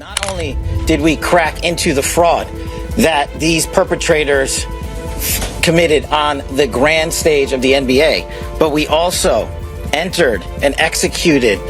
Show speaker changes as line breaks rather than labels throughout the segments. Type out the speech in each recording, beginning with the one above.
Not only did we crack into the fraud that these perpetrators committed on the grand stage of the NBA, but we also entered and executed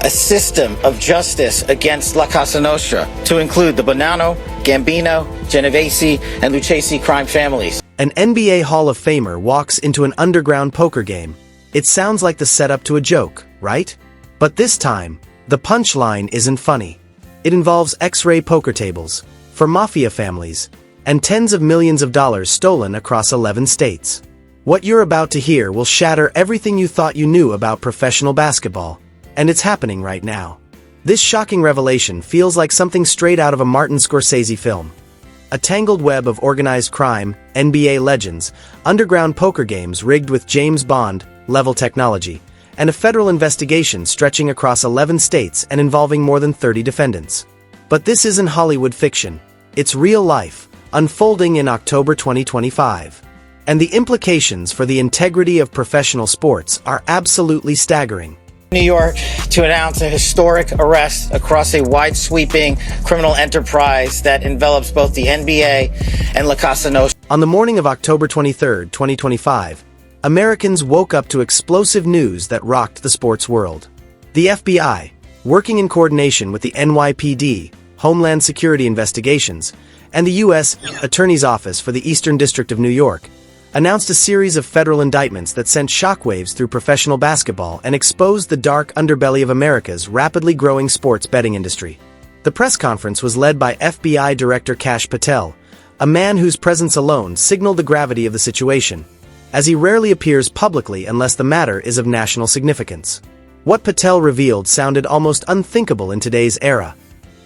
a system of justice against La Cosa Nostra to include the Bonanno, Gambino, Genovese, and Lucchese crime families.
An NBA Hall of Famer walks into an underground poker game. It sounds like the setup to a joke, right? But this time, the punchline isn't funny. It involves X-ray poker tables, for Mafia families, and tens of millions of dollars stolen across 11 states. What you're about to hear will shatter everything you thought you knew about professional basketball, and it's happening right now. This shocking revelation feels like something straight out of a Martin Scorsese film. A tangled web of organized crime, NBA legends, underground poker games rigged with James Bond-level technology, and a federal investigation stretching across 11 states and involving more than 30 defendants. But this isn't Hollywood fiction. It's real life, unfolding in October 2025. And the implications for the integrity of professional sports are absolutely staggering.
New York to announce a historic arrest across a wide-sweeping criminal enterprise that envelops both the NBA and La Cosa Nostra.
On the morning of October 23, 2025, Americans woke up to explosive news that rocked the sports world. The FBI, working in coordination with the NYPD, Homeland Security Investigations, and the U.S. Attorney's Office for the Eastern District of New York, announced a series of federal indictments that sent shockwaves through professional basketball and exposed the dark underbelly of America's rapidly growing sports betting industry. The press conference was led by FBI Director Kash Patel, a man whose presence alone signaled the gravity of the situation, as he rarely appears publicly unless the matter is of national significance. What Patel revealed sounded almost unthinkable in today's era.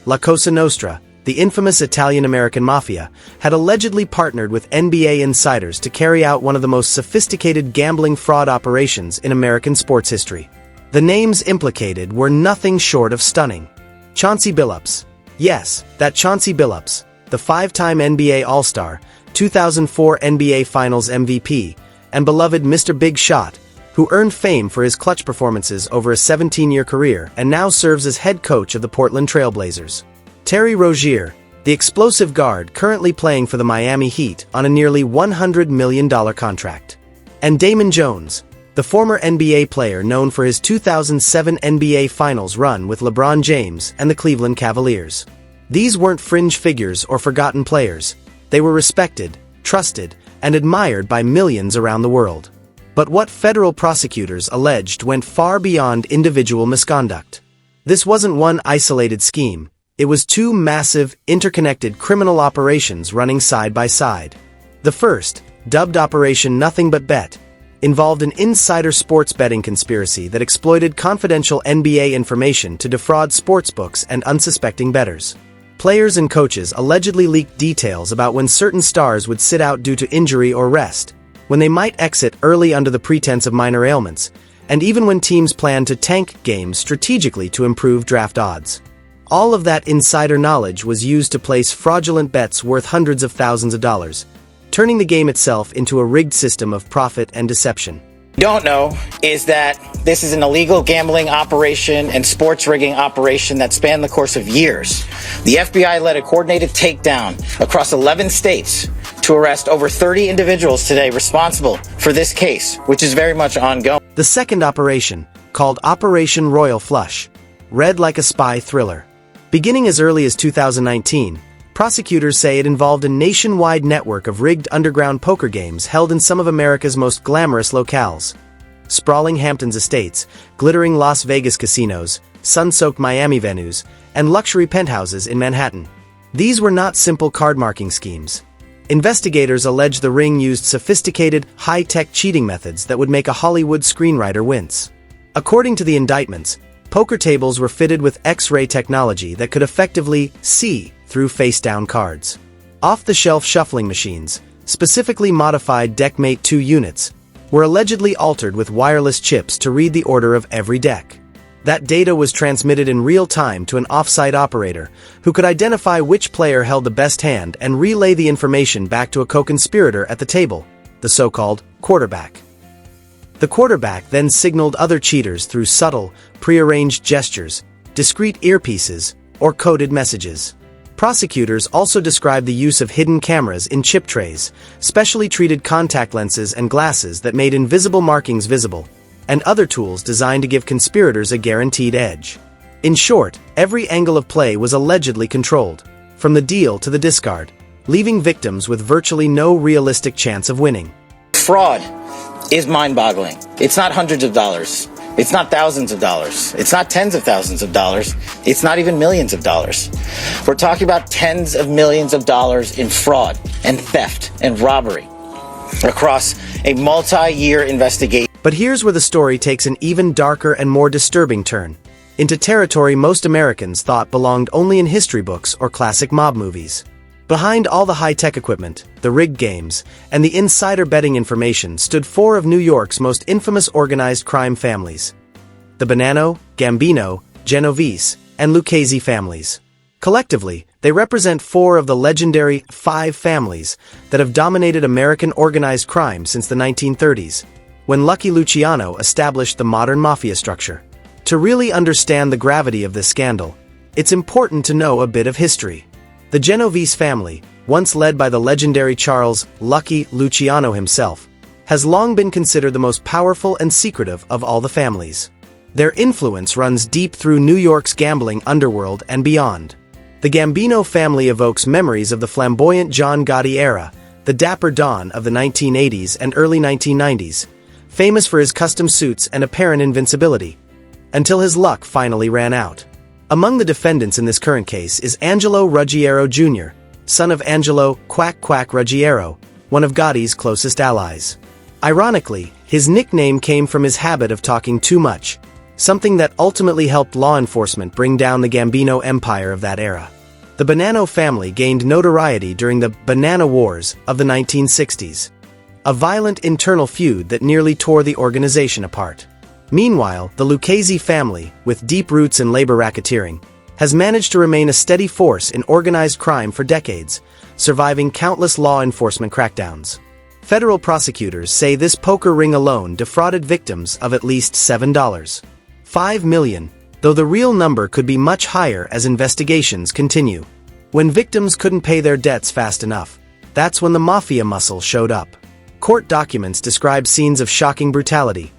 La Cosa Nostra, the infamous Italian-American Mafia, had allegedly partnered with NBA insiders to carry out one of the most sophisticated gambling fraud operations in American sports history. The names implicated were nothing short of stunning. Chauncey Billups. Yes, that Chauncey Billups, the five-time NBA All-Star, 2004 NBA Finals MVP, and beloved Mr. Big Shot, who earned fame for his clutch performances over a 17-year career and now serves as head coach of the Portland Trail Blazers. Terry Rozier, the explosive guard currently playing for the Miami Heat on a nearly $100 million contract. And Damon Jones, the former NBA player known for his 2007 NBA Finals run with LeBron James and the Cleveland Cavaliers. These weren't fringe figures or forgotten players. They were respected, trusted, and admired by millions around the world. But what federal prosecutors alleged went far beyond individual misconduct. This wasn't one isolated scheme. It was two massive, interconnected criminal operations running side by side. The first, dubbed Operation Nothing But Bet, involved an insider sports betting conspiracy that exploited confidential NBA information to defraud sportsbooks and unsuspecting bettors. Players and coaches allegedly leaked details about when certain stars would sit out due to injury or rest, when they might exit early under the pretense of minor ailments, and even when teams planned to tank games strategically to improve draft odds. All of that insider knowledge was used to place fraudulent bets worth hundreds of thousands of dollars, turning the game itself into a rigged system of profit and deception.
What we don't know is that this is an illegal gambling operation and sports rigging operation that spanned the course of years. The FBI led a coordinated takedown across 11 states to arrest over 30 individuals today responsible for this case, which is very much ongoing.
The second operation, called Operation Royal Flush, read like a spy thriller. Beginning as early as 2019, prosecutors say it involved a nationwide network of rigged underground poker games held in some of America's most glamorous locales. Sprawling Hamptons estates, glittering Las Vegas casinos, sun-soaked Miami venues, and luxury penthouses in Manhattan. These were not simple card-marking schemes. Investigators allege the ring used sophisticated, high-tech cheating methods that would make a Hollywood screenwriter wince. According to the indictments, poker tables were fitted with X-ray technology that could effectively see through face-down cards. Off-the-shelf shuffling machines, specifically modified Deckmate 2 units, were allegedly altered with wireless chips to read the order of every deck. That data was transmitted in real time to an off-site operator, who could identify which player held the best hand and relay the information back to a co-conspirator at the table, the so-called quarterback. The quarterback then signaled other cheaters through subtle, prearranged gestures, discreet earpieces, or coded messages. Prosecutors also described the use of hidden cameras in chip trays, specially treated contact lenses and glasses that made invisible markings visible, and other tools designed to give conspirators a guaranteed edge. In short, every angle of play was allegedly controlled, from the deal to the discard, leaving victims with virtually no realistic chance of winning.
Fraud is mind-boggling. It's not hundreds of dollars. It's not thousands of dollars. It's not tens of thousands of dollars. It's not even millions of dollars. We're talking about tens of millions of dollars in fraud and theft and robbery across a multi-year investigation.
But here's where the story takes an even darker and more disturbing turn, into territory most Americans thought belonged only in history books or classic mob movies. Behind all the high-tech equipment, the rigged games, and the insider betting information stood four of New York's most infamous organized crime families: the Bonanno, Gambino, Genovese, and Lucchese families. Collectively, they represent four of the legendary five families that have dominated American organized crime since the 1930s, when Lucky Luciano established the modern mafia structure. To really understand the gravity of this scandal, it's important to know a bit of history. The Genovese family, once led by the legendary Charles Lucky Luciano himself, has long been considered the most powerful and secretive of all the families. Their influence runs deep through New York's gambling underworld and beyond. The Gambino family evokes memories of the flamboyant John Gotti era, the dapper Don of the 1980s and early 1990s, famous for his custom suits and apparent invincibility, until his luck finally ran out. Among the defendants in this current case is Angelo Ruggiero Jr., son of Angelo Quack Quack Ruggiero, one of Gotti's closest allies. Ironically, his nickname came from his habit of talking too much, something that ultimately helped law enforcement bring down the Gambino empire of that era. The Bonanno family gained notoriety during the Banana Wars of the 1960s, a violent internal feud that nearly tore the organization apart. Meanwhile, the Lucchese family, with deep roots in labor racketeering, has managed to remain a steady force in organized crime for decades, surviving countless law enforcement crackdowns. Federal prosecutors say this poker ring alone defrauded victims of at least $7.5 million, though the real number could be much higher as investigations continue. When victims couldn't pay their debts fast enough, that's when the Mafia muscle showed up. Court documents describe scenes of shocking brutality,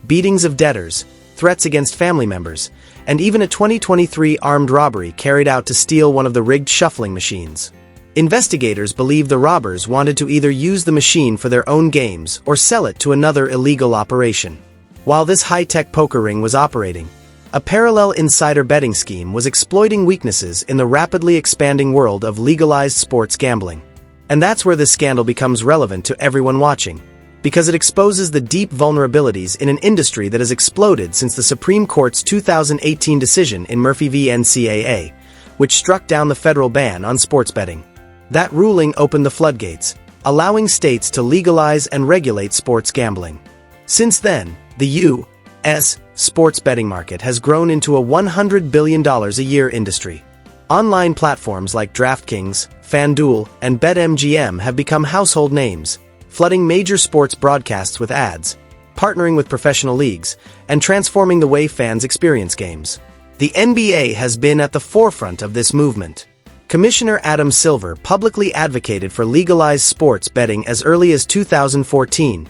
beatings of debtors, threats against family members, and even a 2023 armed robbery carried out to steal one of the rigged shuffling machines. Investigators believe the robbers wanted to either use the machine for their own games or sell it to another illegal operation. While this high-tech poker ring was operating, a parallel insider betting scheme was exploiting weaknesses in the rapidly expanding world of legalized sports gambling. And that's where this scandal becomes relevant to everyone watching, because it exposes the deep vulnerabilities in an industry that has exploded since the Supreme Court's 2018 decision in Murphy v. NCAA, which struck down the federal ban on sports betting. That ruling opened the floodgates, allowing states to legalize and regulate sports gambling. Since then, the U.S. sports betting market has grown into a $100 billion a year industry. Online platforms like DraftKings, FanDuel, and BetMGM have become household names, flooding major sports broadcasts with ads, partnering with professional leagues, and transforming the way fans experience games. The NBA has been at the forefront of this movement. Commissioner Adam Silver publicly advocated for legalized sports betting as early as 2014,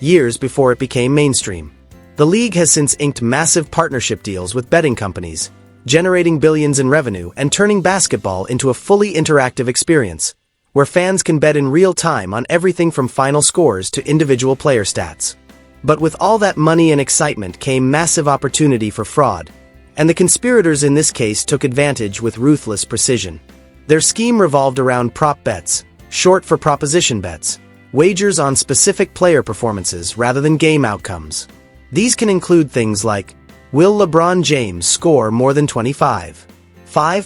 years before it became mainstream. The league has since inked massive partnership deals with betting companies, generating billions in revenue and turning basketball into a fully interactive experience, where fans can bet in real time on everything from final scores to individual player stats. But with all that money and excitement came massive opportunity for fraud, and the conspirators in this case took advantage with ruthless precision. Their scheme revolved around prop bets, short for proposition bets, wagers on specific player performances rather than game outcomes. These can include things like, will LeBron James score more than 25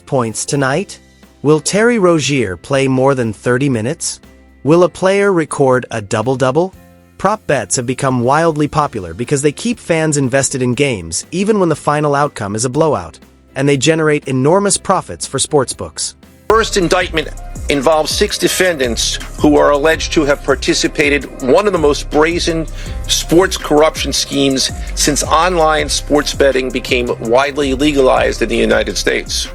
points tonight? Will Terry Rozier play more than 30 minutes? Will a player record a double-double? Prop bets have become wildly popular because they keep fans invested in games even when the final outcome is a blowout, and they generate enormous profits for sportsbooks.
First indictment involves 6 defendants who are alleged to have participated in one of the most brazen sports corruption schemes since online sports betting became widely legalized in the United States.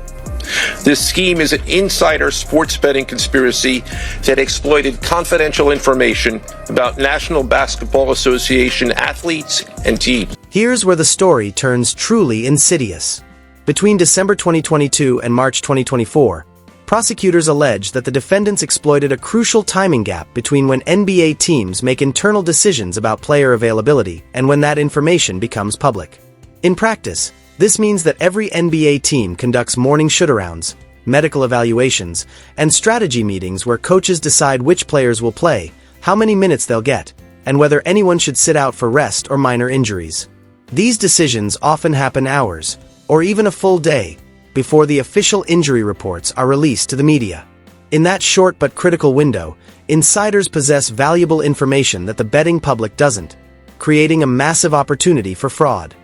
This scheme is an insider sports betting conspiracy that exploited confidential information about National Basketball Association athletes and teams.
Here's where the story turns truly insidious. Between December 2022 and March 2024, prosecutors allege that the defendants exploited a crucial timing gap between when NBA teams make internal decisions about player availability and when that information becomes public. In practice, this means that every NBA team conducts morning shoot-arounds, medical evaluations, and strategy meetings where coaches decide which players will play, how many minutes they'll get, and whether anyone should sit out for rest or minor injuries. These decisions often happen hours, or even a full day, before the official injury reports are released to the media. In that short but critical window, insiders possess valuable information that the betting public doesn't, creating a massive opportunity for fraud.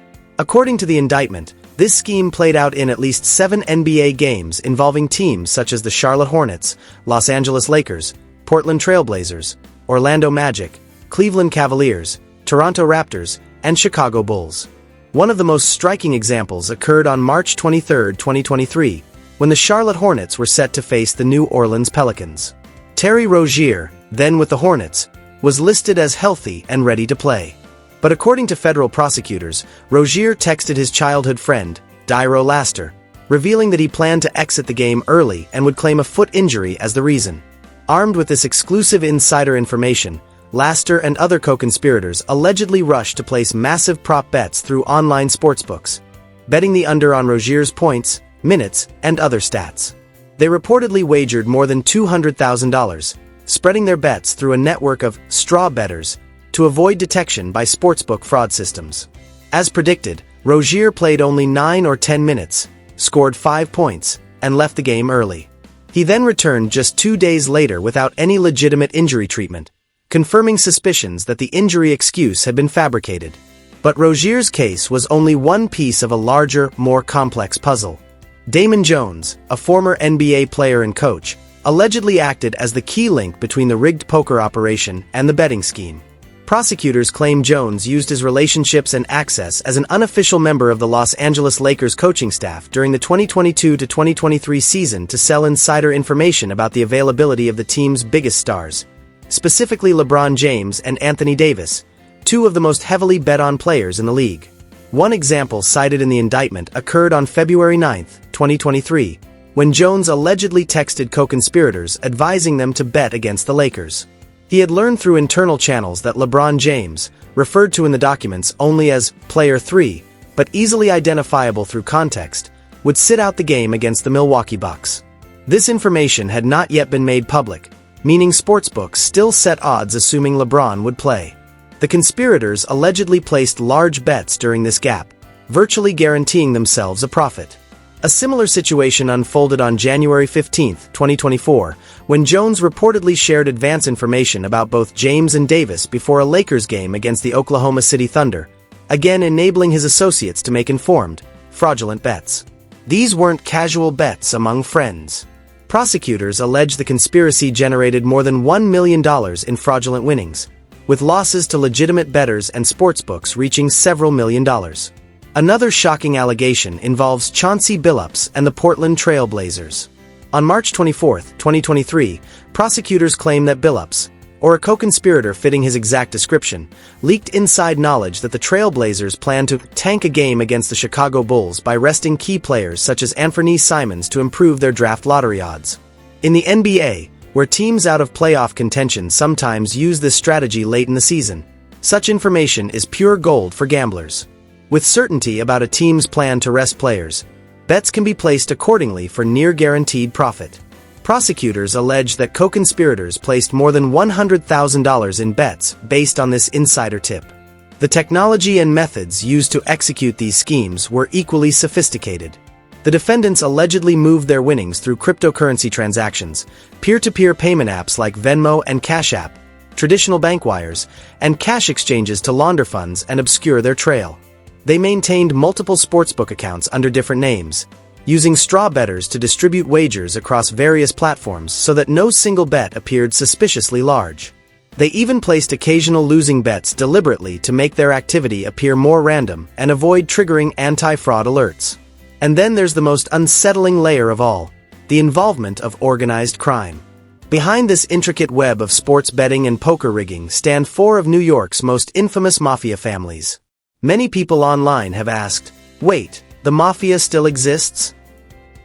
According to the indictment, this scheme played out in at least 7 NBA games involving teams such as the Charlotte Hornets, Los Angeles Lakers, Portland Trail Blazers, Orlando Magic, Cleveland Cavaliers, Toronto Raptors, and Chicago Bulls. One of the most striking examples occurred on March 23, 2023, when the Charlotte Hornets were set to face the New Orleans Pelicans. Terry Rozier, then with the Hornets, was listed as healthy and ready to play. But according to federal prosecutors, Rozier texted his childhood friend, Dairo Laster, revealing that he planned to exit the game early and would claim a foot injury as the reason. Armed with this exclusive insider information, Laster and other co-conspirators allegedly rushed to place massive prop bets through online sportsbooks, betting the under on Rozier's points, minutes, and other stats. They reportedly wagered more than $200,000, spreading their bets through a network of straw bettors to avoid detection by sportsbook fraud systems. As predicted, Rozier played only 9 or 10 minutes, scored 5 points, and left the game early. He then returned just 2 days later without any legitimate injury treatment, confirming suspicions that the injury excuse had been fabricated. But Rozier's case was only one piece of a larger, more complex puzzle. Damon Jones, a former NBA player and coach, allegedly acted as the key link between the rigged poker operation and the betting scheme. Prosecutors claim Jones used his relationships and access as an unofficial member of the Los Angeles Lakers coaching staff during the 2022-2023 season to sell insider information about the availability of the team's biggest stars, specifically LeBron James and Anthony Davis, 2 of the most heavily bet-on players in the league. One example cited in the indictment occurred on February 9, 2023, when Jones allegedly texted co-conspirators advising them to bet against the Lakers. He had learned through internal channels that LeBron James, referred to in the documents only as Player 3, but easily identifiable through context, would sit out the game against the Milwaukee Bucks. This information had not yet been made public, meaning sportsbooks still set odds assuming LeBron would play. The conspirators allegedly placed large bets during this gap, virtually guaranteeing themselves a profit. A similar situation unfolded on January 15, 2024, when Jones reportedly shared advance information about both James and Davis before a Lakers game against the Oklahoma City Thunder, again enabling his associates to make informed, fraudulent bets. These weren't casual bets among friends. Prosecutors allege the conspiracy generated more than $1 million in fraudulent winnings, with losses to legitimate bettors and sportsbooks reaching several $million. Another shocking allegation involves Chauncey Billups and the Portland Trail Blazers. On March 24, 2023, prosecutors claim that Billups, or a co-conspirator fitting his exact description, leaked inside knowledge that the Trail Blazers planned to tank a game against the Chicago Bulls by resting key players such as Anfernee Simons to improve their draft lottery odds. In the NBA, where teams out of playoff contention sometimes use this strategy late in the season, such information is pure gold for gamblers. With certainty about a team's plan to rest players, bets can be placed accordingly for near-guaranteed profit. Prosecutors allege that co-conspirators placed more than $100,000 in bets based on this insider tip. The technology and methods used to execute these schemes were equally sophisticated. The defendants allegedly moved their winnings through cryptocurrency transactions, peer-to-peer payment apps like Venmo and Cash App, traditional bank wires, and cash exchanges to launder funds and obscure their trail. They maintained multiple sportsbook accounts under different names, using straw bettors to distribute wagers across various platforms so that no single bet appeared suspiciously large. They even placed occasional losing bets deliberately to make their activity appear more random and avoid triggering anti-fraud alerts. And then there's the most unsettling layer of all, the involvement of organized crime. Behind this intricate web of sports betting and poker rigging stand four of New York's most infamous mafia families. Many people online have asked, wait, the mafia still exists?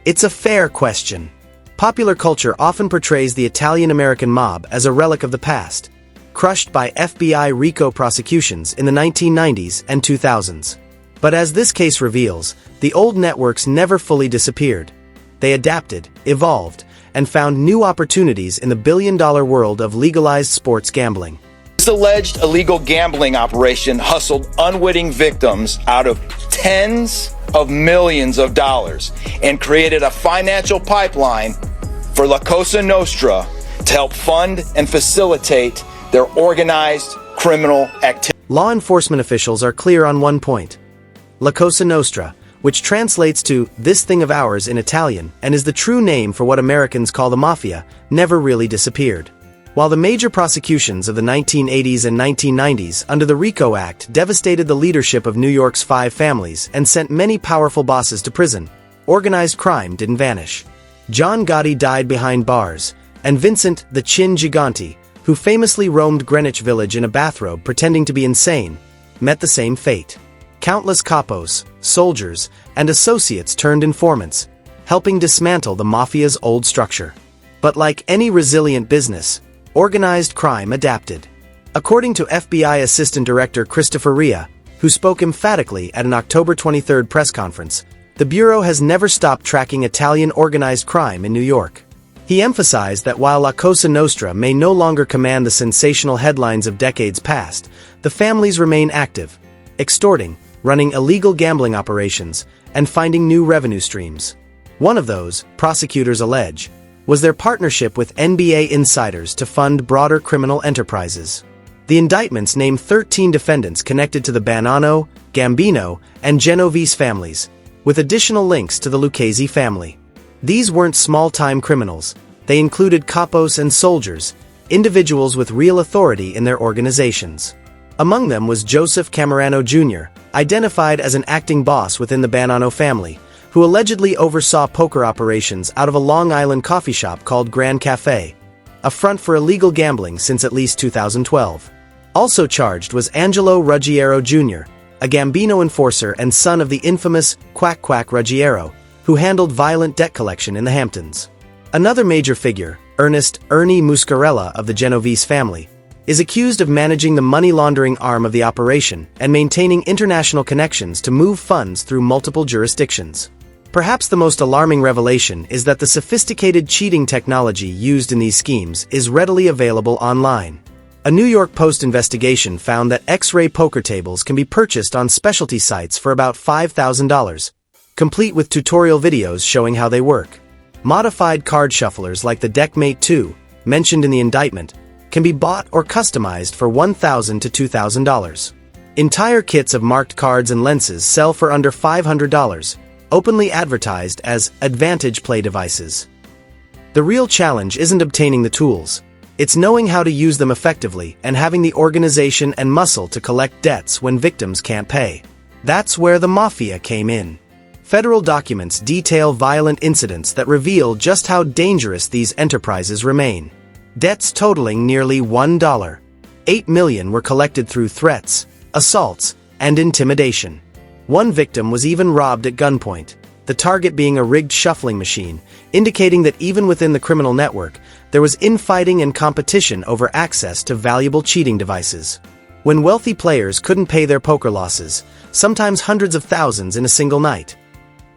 It's a fair question. Popular culture often portrays the Italian-American mob as a relic of the past, crushed by FBI RICO prosecutions in the 1990s and 2000s. But as this case reveals, the old networks never fully disappeared. They adapted, evolved, and found new opportunities in the billion-dollar world of legalized sports gambling.
This alleged illegal gambling operation hustled unwitting victims out of tens of millions of dollars and created a financial pipeline for La Cosa Nostra to help fund and facilitate their organized criminal activity.
Law enforcement officials are clear on one point. La Cosa Nostra, which translates to "this thing of ours" in Italian and is the true name for what Americans call the Mafia, never really disappeared. While the major prosecutions of the 1980s and 1990s under the RICO Act devastated the leadership of New York's five families and sent many powerful bosses to prison, organized crime didn't vanish. John Gotti died behind bars, and Vincent the Chin Gigante, who famously roamed Greenwich Village in a bathrobe pretending to be insane, met the same fate. Countless capos, soldiers, and associates turned informants, helping dismantle the mafia's old structure. But like any resilient business, organized crime adapted. According to FBI Assistant Director Christopher Ria, who spoke emphatically at an October 23 press conference, the Bureau has never stopped tracking Italian organized crime in New York. He emphasized that while La Cosa Nostra may no longer command the sensational headlines of decades past, the families remain active, extorting, running illegal gambling operations, and finding new revenue streams. One of those, prosecutors allege, was their partnership with NBA insiders to fund broader criminal enterprises. The indictments name 13 defendants connected to the Bonanno, Gambino, and Genovese families, with additional links to the Lucchese family. These weren't small-time criminals. They included capos and soldiers, individuals with real authority in their organizations. Among them was Joseph Camerano Jr., identified as an acting boss within the Bonanno family, who allegedly oversaw poker operations out of a Long Island coffee shop called Grand Cafe, a front for illegal gambling since at least 2012. Also charged was Angelo Ruggiero Jr., a Gambino enforcer and son of the infamous Quack Quack Ruggiero, who handled violent debt collection in the Hamptons. Another major figure, Ernest Ernie Muscarella of the Genovese family, is accused of managing the money laundering arm of the operation and maintaining international connections to move funds through multiple jurisdictions. Perhaps the most alarming revelation is that the sophisticated cheating technology used in these schemes is readily available online. A New York Post investigation found that X-ray poker tables can be purchased on specialty sites for about $5,000, complete with tutorial videos showing how they work. Modified card shufflers like the Deckmate 2, mentioned in the indictment, can be bought or customized for $1,000 to $2,000. Entire kits of marked cards and lenses sell for under $500, openly advertised as advantage play devices. The real challenge isn't obtaining the tools. It's knowing how to use them effectively and having the organization and muscle to collect debts when victims can't pay. That's where the Mafia came in. Federal documents detail violent incidents that reveal just how dangerous these enterprises remain. Debts totaling nearly $8 million were collected through threats, assaults, and intimidation. One victim was even robbed at gunpoint, the target being a rigged shuffling machine, indicating that even within the criminal network, there was infighting and competition over access to valuable cheating devices. When wealthy players couldn't pay their poker losses, sometimes hundreds of thousands in a single night,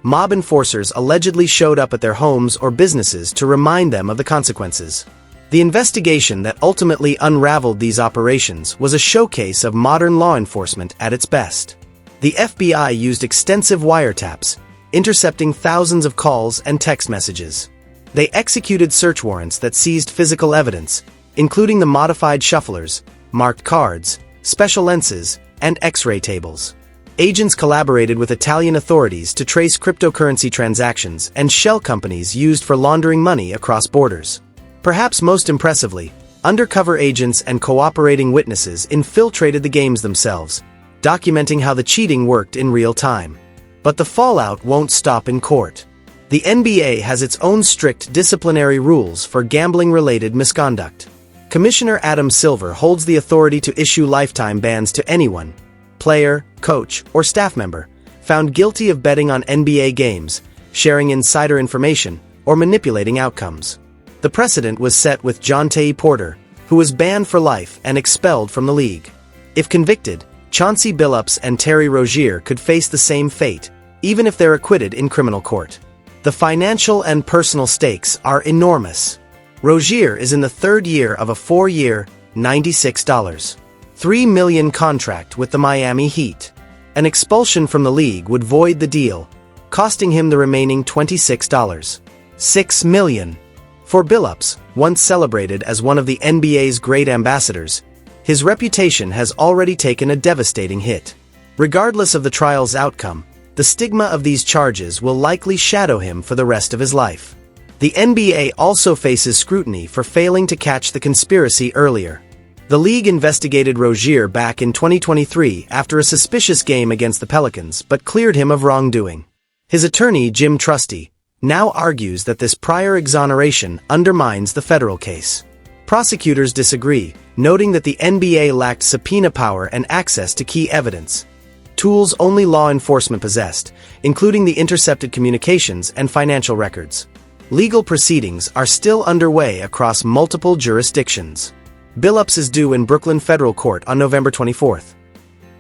mob enforcers allegedly showed up at their homes or businesses to remind them of the consequences. The investigation that ultimately unraveled these operations was a showcase of modern law enforcement at its best. The FBI used extensive wiretaps, intercepting thousands of calls and text messages. They executed search warrants that seized physical evidence, including the modified shufflers, marked cards, special lenses, and X-ray tables. Agents collaborated with Italian authorities to trace cryptocurrency transactions and shell companies used for laundering money across borders. Perhaps most impressively, undercover agents and cooperating witnesses infiltrated the games themselves, documenting how the cheating worked in real time. But the fallout won't stop in court. The NBA has its own strict disciplinary rules for gambling-related misconduct. Commissioner Adam Silver holds the authority to issue lifetime bans to anyone, player, coach, or staff member, found guilty of betting on NBA games, sharing insider information, or manipulating outcomes. The precedent was set with Jonte Porter, who was banned for life and expelled from the league. If convicted, Chauncey Billups and Terry Rozier could face the same fate, even if they're acquitted in criminal court. The financial and personal stakes are enormous. Rozier is in the third year of a 4-year, $96.3 million contract with the Miami Heat. An expulsion from the league would void the deal, costing him the remaining $26.6 million. For Billups, once celebrated as one of the NBA's great ambassadors, his reputation has already taken a devastating hit. Regardless of the trial's outcome, the stigma of these charges will likely shadow him for the rest of his life. The NBA also faces scrutiny for failing to catch the conspiracy earlier. The league investigated Rozier back in 2023 after a suspicious game against the Pelicans but cleared him of wrongdoing. His attorney, Jim Trusty, now argues that this prior exoneration undermines the federal case. Prosecutors disagree, noting that the NBA lacked subpoena power and access to key evidence, tools only law enforcement possessed, including the intercepted communications and financial records. Legal proceedings are still underway across multiple jurisdictions. Billups is due in Brooklyn Federal Court on November 24th.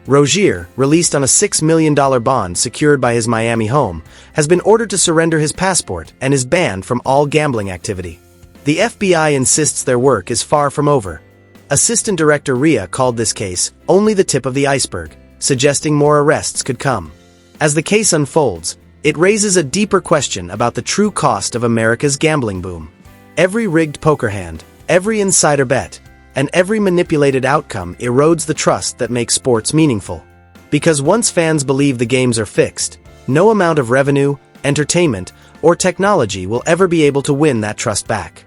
Rozier, released on a $6 million bond secured by his Miami home, has been ordered to surrender his passport and is banned from all gambling activity. The FBI insists their work is far from over. Assistant Director Rhea called this case only the tip of the iceberg, suggesting more arrests could come. As the case unfolds, it raises a deeper question about the true cost of America's gambling boom. Every rigged poker hand, every insider bet, and every manipulated outcome erodes the trust that makes sports meaningful. Because once fans believe the games are fixed, no amount of revenue, entertainment, or technology will ever be able to win that trust back.